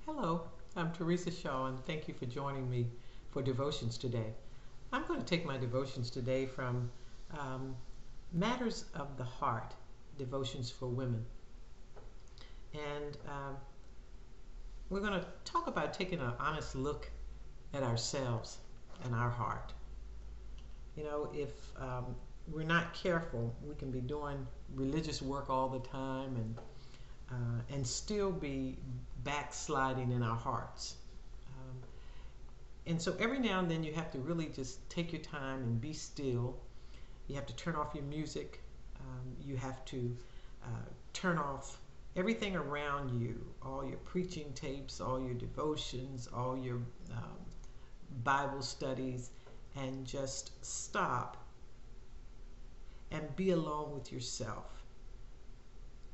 Hello, I'm Theresa Shaw, and thank you for joining me for devotions today. I'm going to take my devotions today from um, Matters of the Heart, Devotions for Women. And we're going to talk about taking an honest look at ourselves and our heart. You know, if we're not careful, we can be doing religious work all the time and still be backsliding in our hearts. Um, and so every now and then you have to really just take your time and be still. You have to turn off your music. You have to turn off everything around you, all your preaching tapes, all your devotions, all your Bible studies, and just stop and be alone with yourself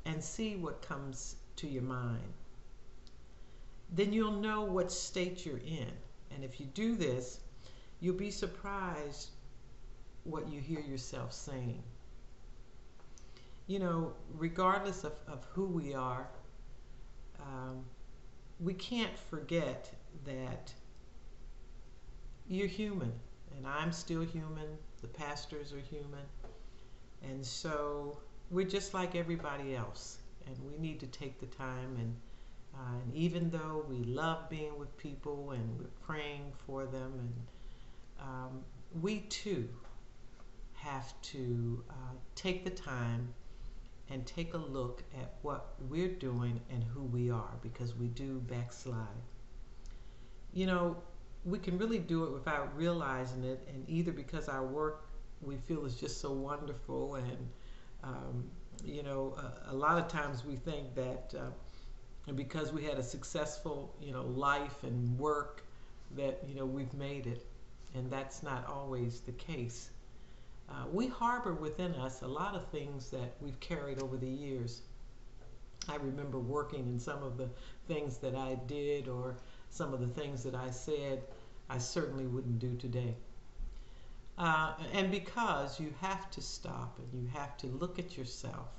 and see what comes to your mind. Then you'll know what state you're in. And if you do this, you'll be surprised what you hear yourself saying. You know, regardless of who we are, we can't forget that you're human, and I'm still human, the pastors are human, and so we're just like everybody else, and we need to take the time and even though we love being with people and we're praying for them, and we too have to take the time and take a look at what we're doing and who we are, because we do backslide. You know, we can really do it without realizing it, and either because our work we feel is just so wonderful, and a lot of times we think that because we had a successful life and work that we've made it, and that's not always the case. We harbor within us a lot of things that we've carried over the years. I remember working in some of the things that I did, or some of the things that I said I certainly wouldn't do today. And because you have to stop and you have to look at yourself,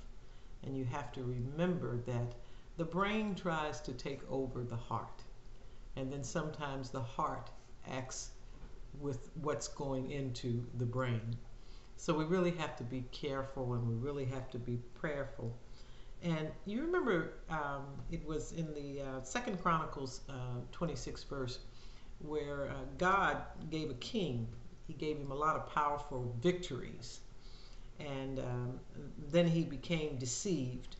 and you have to remember that the brain tries to take over the heart, and then sometimes the heart acts with what's going into the brain. So we really have to be careful, and we really have to be prayerful. And you remember it was in the 2nd Chronicles 26th verse, where God gave a king, he gave him a lot of powerful victories, and then he became deceived,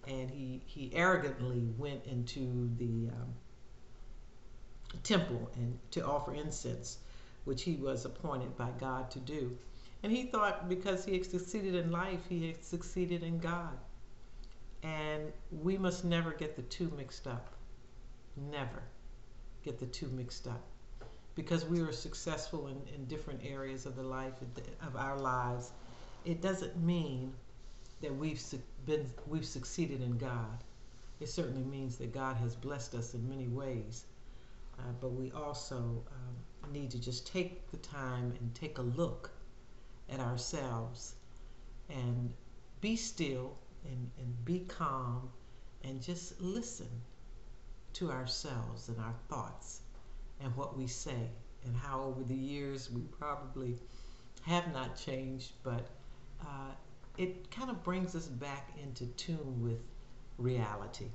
and he arrogantly went into the temple and to offer incense, which he was appointed by God to do. And he thought because he had succeeded in life, he had succeeded in God. And we must never get the two mixed up. Never get the two mixed up. Because we are successful in different areas of the life of our lives, it doesn't mean that we've succeeded in God. It certainly means that God has blessed us in many ways. But we also need to just take the time and take a look at ourselves and be still and be calm and just listen to ourselves and our thoughts and what we say, and how over the years we probably have not changed, but it kind of brings us back into tune with reality.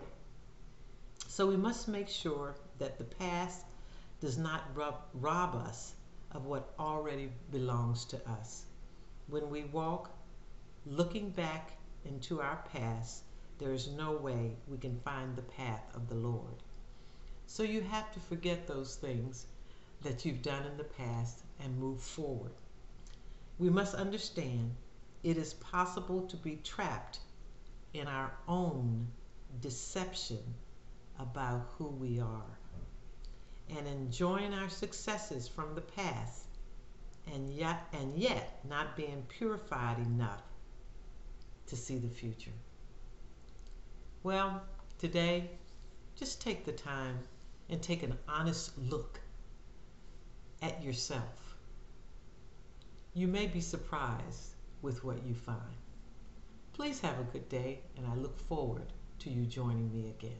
So we must make sure that the past does not rob us of what already belongs to us. When we walk looking back into our past, there is no way we can find the path of the Lord. So you have to forget those things that you've done in the past and move forward. We must understand it is possible to be trapped in our own deception about who we are, and enjoying our successes from the past, and yet not being purified enough to see the future. Well, today, just take the time and take an honest look at yourself. You may be surprised with what you find. Please have a good day, and I look forward to you joining me again.